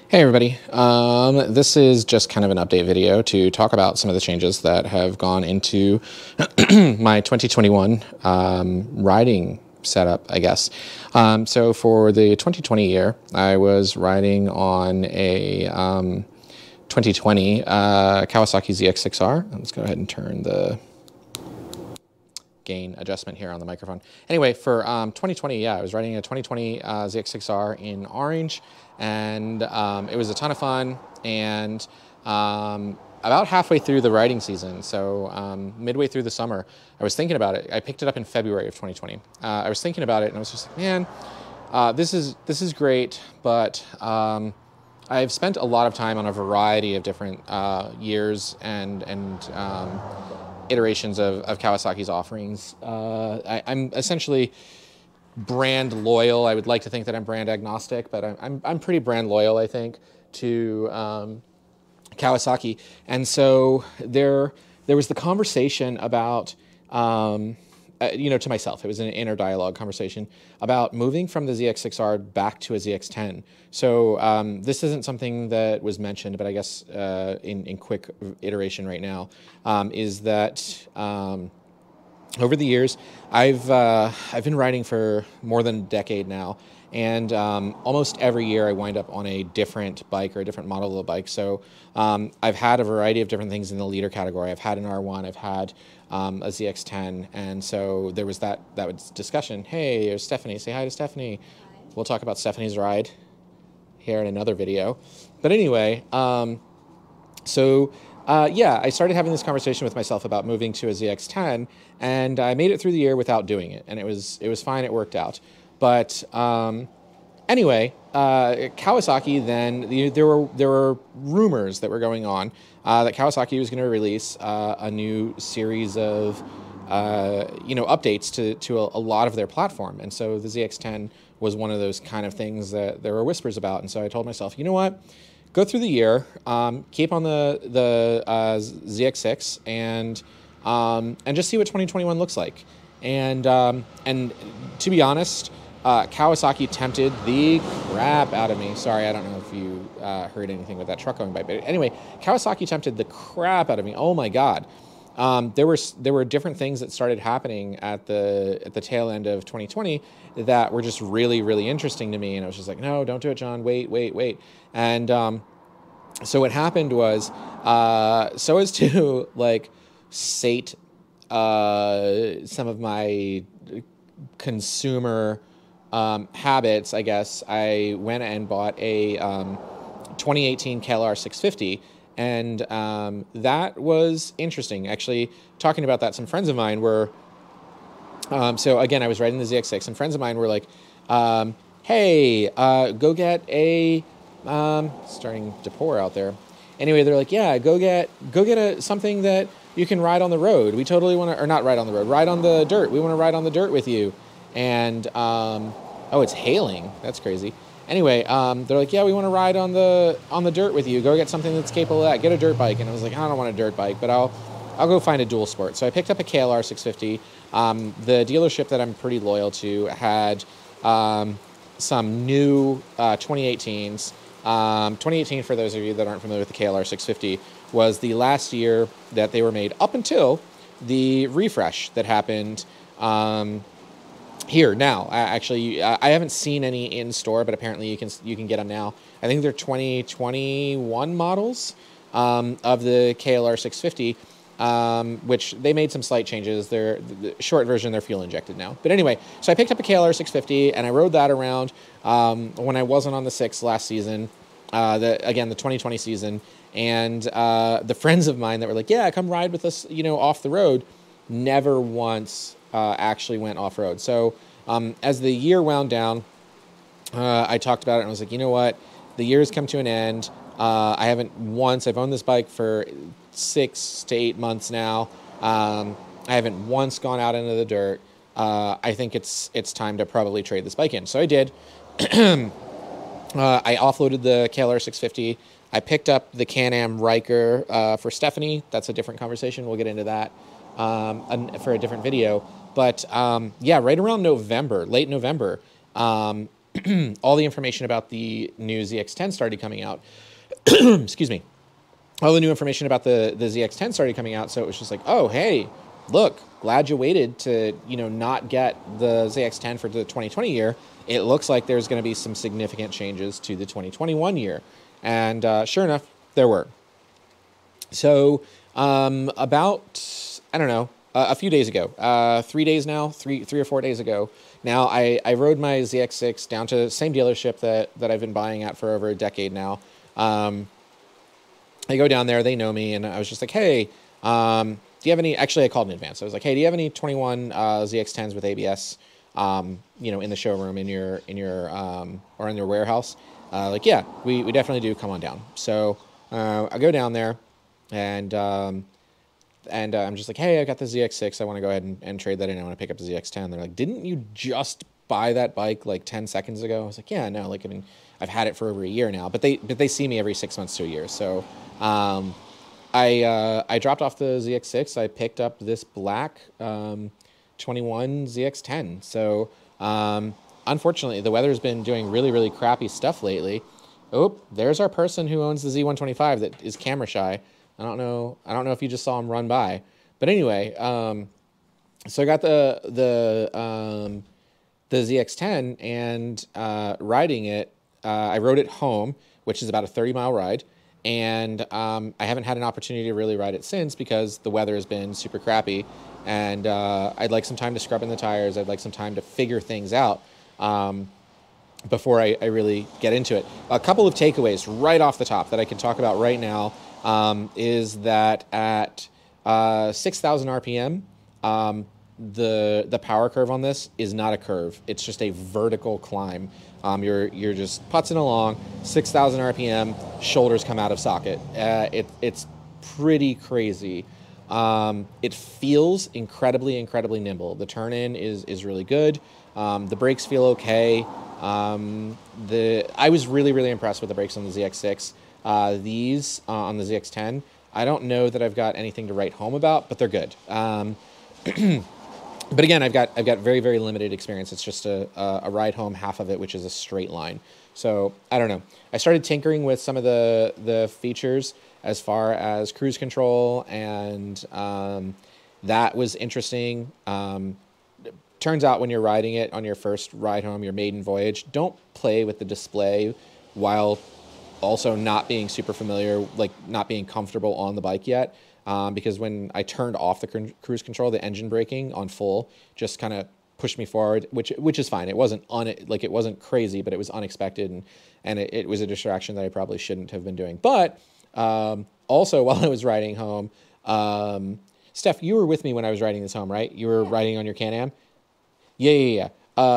Hey everybody, this is just kind of an update video to talk about some of the changes that have gone into my 2021 riding setup, I guess. So for the 2020 year, I was riding on a 2020 Kawasaki ZX-10R. Let's go ahead and turn the gain adjustment here on the microphone. Anyway, for 2020, yeah, I was riding a 2020 ZX-10R in orange, and it was a ton of fun. And about halfway through the riding season, so midway through the summer, I was thinking about it. I picked it up in February of 2020. I was thinking about it, and I was just like, man, this is great, but I've spent a lot of time on a variety of different years and iterations of Kawasaki's offerings. I'm essentially brand loyal. I would like to think that I'm brand agnostic, but I'm pretty brand loyal, I think, to Kawasaki. And so there was the conversation about, to myself, it was an inner dialogue conversation about moving from the ZX-6R back to a ZX-10. So this isn't something that was mentioned, but I guess in quick iteration right now, is that over the years, I've been riding for more than a decade now, and almost every year I wind up on a different bike or a different model of a bike. So I've had a variety of different things in the leader category. I've had an R1, I've had a ZX-10, and so there was that discussion. Hey, there's Stephanie. Say hi to Stephanie. Hi. We'll talk about Stephanie's ride here in another video. But anyway, yeah, I started having this conversation with myself about moving to a ZX-10, and I made it through the year without doing it, and it was fine. It worked out. But anyway, Kawasaki then, there were rumors that were going on that Kawasaki was going to release a new series of updates to a lot of their platform, and so the ZX-10 was one of those kind of things that there were whispers about. And so I told myself, you know what? Go through the year, keep on the ZX6, and just see what 2021 looks like. And to be honest, Kawasaki tempted the crap out of me. Sorry, I don't know if you heard anything with that truck going by, but anyway, Kawasaki tempted the crap out of me. Oh my God. There were different things that started happening at the tail end of 2020 that were just really, really interesting to me, and I was just like, no, don't do it, John. Wait. And so what happened was, so as to like sate some of my consumer habits, I guess, I went and bought a 2018 KLR 650. And that was interesting. Actually, talking about that, some friends of mine were, so again, I was riding the ZX6, and friends of mine were like, hey, go get a, starting to pour out there. Anyway, they're like, yeah, go get something that you can ride on the road. We totally want to, or not ride on the road, ride on the dirt. We want to ride on the dirt with you. And, oh, it's hailing. That's crazy. Anyway, they're like, yeah, we want to ride on the dirt with you. Go get something that's capable of that. Get a dirt bike. And I was like, I don't want a dirt bike, but I'll go find a dual sport. So I picked up a KLR 650. The dealership that I'm pretty loyal to had some new 2018s. 2018, for those of you that aren't familiar with the KLR 650, was the last year that they were made up until the refresh that happened here now. Actually, I haven't seen any in store, but apparently you can get them now. I think they're 2021 models of the KLR 650, which they made some slight changes. The short version, they're fuel injected now. But anyway, so I picked up a KLR 650 and I rode that around when I wasn't on the 6 last season, the 2020 season. And the friends of mine that were like, yeah, come ride with us, off the road, never once actually went off-road. So as the year wound down, I talked about it and I was like, you know what? The year has come to an end. I've owned this bike for 6 to 8 months now. I haven't once gone out into the dirt. I think it's time to probably trade this bike in. So I did. I offloaded the KLR 650. I picked up the Can-Am Riker for Stephanie. That's a different conversation. We'll get into that for a different video. But yeah, right around November, late November, all the information about the new ZX-10 started coming out. Excuse me. All the new information about the ZX-10 started coming out, so it was just like, oh, hey, look, glad you waited to, not get the ZX-10 for the 2020 year. It looks like there's going to be some significant changes to the 2021 year. And sure enough, there were. So about, I don't know, a few days ago, 3 days now, three or 4 days ago, now I rode my ZX6 down to the same dealership that I've been buying at for over a decade now. I go down there, they know me, and I was just like, hey, do you have any, actually I called in advance. I was like, hey, do you have any 21 ZX-10s with ABS, in the showroom, in your or in your warehouse? Like, yeah, we definitely do, come on down. So I go down there, and I'm just like, hey, I got the ZX6, I want to go ahead and trade that in, I want to pick up the ZX-10. They're like, didn't you just buy that bike like 10 seconds ago? I was like, yeah, no, like, I mean, I've had it for over a year now, but they see me every 6 months to a year. So I dropped off the ZX6. I picked up this black 21 ZX-10. So unfortunately, the weather's been doing really, really crappy stuff lately. Oh, there's our person who owns the Z125 that is camera shy. I don't know if you just saw him run by, but anyway, so I got the ZX-10 and riding it. I rode it home, which is about a 30-mile ride, and I haven't had an opportunity to really ride it since because the weather has been super crappy, and I'd like some time to scrub in the tires. I'd like some time to figure things out before I really get into it. A couple of takeaways right off the top that I can talk about right now is that at 6,000 RPM, the power curve on this is not a curve. It's just a vertical climb. You're just putzing along, 6,000 RPM, shoulders come out of socket. It's pretty crazy. It feels incredibly nimble. The turn-in is really good. The brakes feel okay. I was really impressed with the brakes on the ZX6. These on the ZX-10, I don't know that I've got anything to write home about, but they're good. But again, I've got very limited experience. It's just a ride home, half of it, which is a straight line. So I don't know. I started tinkering with some of the features as far as cruise control, and that was interesting. Turns out when you're riding it on your first ride home, your maiden voyage, don't play with the display while also not being super familiar, like not being comfortable on the bike yet. Because when I turned off the cruise control, the engine braking on full just kind of pushed me forward, which is fine. It wasn't it wasn't crazy, but it was unexpected, and it was a distraction that I probably shouldn't have been doing. But also while I was riding home, Steph, you were with me when I was riding this home, right? You were riding on your Can-Am? Yeah.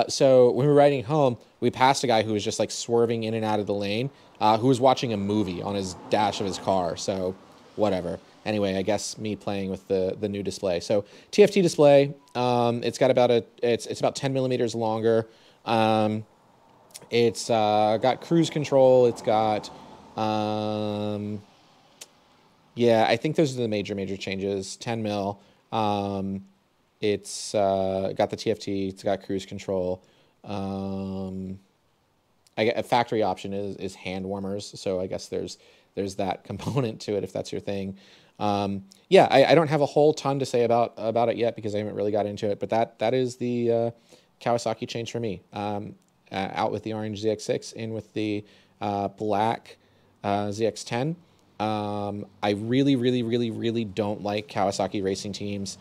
So when we were riding home, we passed a guy who was just like swerving in and out of the lane, who was watching a movie on his dash of his car. So whatever. Anyway, I guess me playing with the new display. So TFT display, it's got it's about 10 millimeters longer. It's got cruise control. It's got, yeah, I think those are the major changes. 10 mil. It's got the TFT. It's got cruise control. A factory option is hand warmers. So I guess there's that component to it if that's your thing. Yeah, I don't have a whole ton to say about it yet because I haven't really got into it, but that is the Kawasaki change for me. Out with the orange ZX6, in with the black ZX-10. I really don't like Kawasaki Racing Team's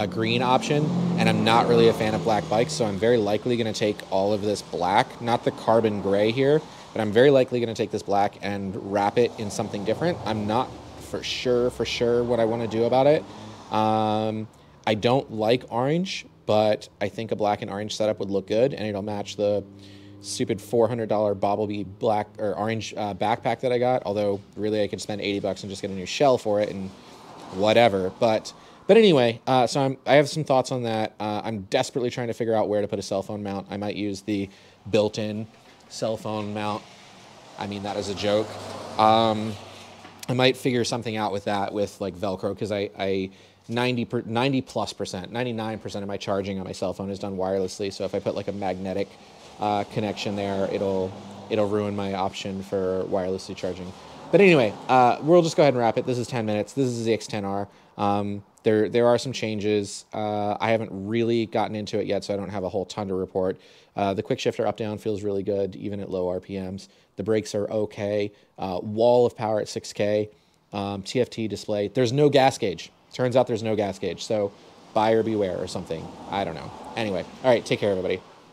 green option, and I'm not really a fan of black bikes, so I'm very likely going to take all of this black, not the carbon gray here, but I'm very likely going to take this black and wrap it in something different. I'm not for sure what I want to do about it. I don't like orange, but I think a black and orange setup would look good, and it'll match the stupid $400 Bobblebee black or orange backpack that I got, although really I could spend $80 and just get a new shell for it and whatever. But anyway, so I have some thoughts on that. I'm desperately trying to figure out where to put a cell phone mount. I might use the built-in cell phone mount. I mean that as a joke. I might figure something out with that, with like Velcro, because I 90 plus percent, 99% of my charging on my cell phone is done wirelessly. So if I put like a magnetic connection there, it'll ruin my option for wirelessly charging. But anyway, we'll just go ahead and wrap it. This is 10 minutes. This is the ZX-10R. There are some changes. I haven't really gotten into it yet, so I don't have a whole ton to report. The quick shifter up down feels really good, even at low RPMs. The brakes are okay. Wall of power at 6K. TFT display. There's no gas gauge. Turns out there's no gas gauge. So buyer beware or something. I don't know. Anyway, all right, take care, everybody.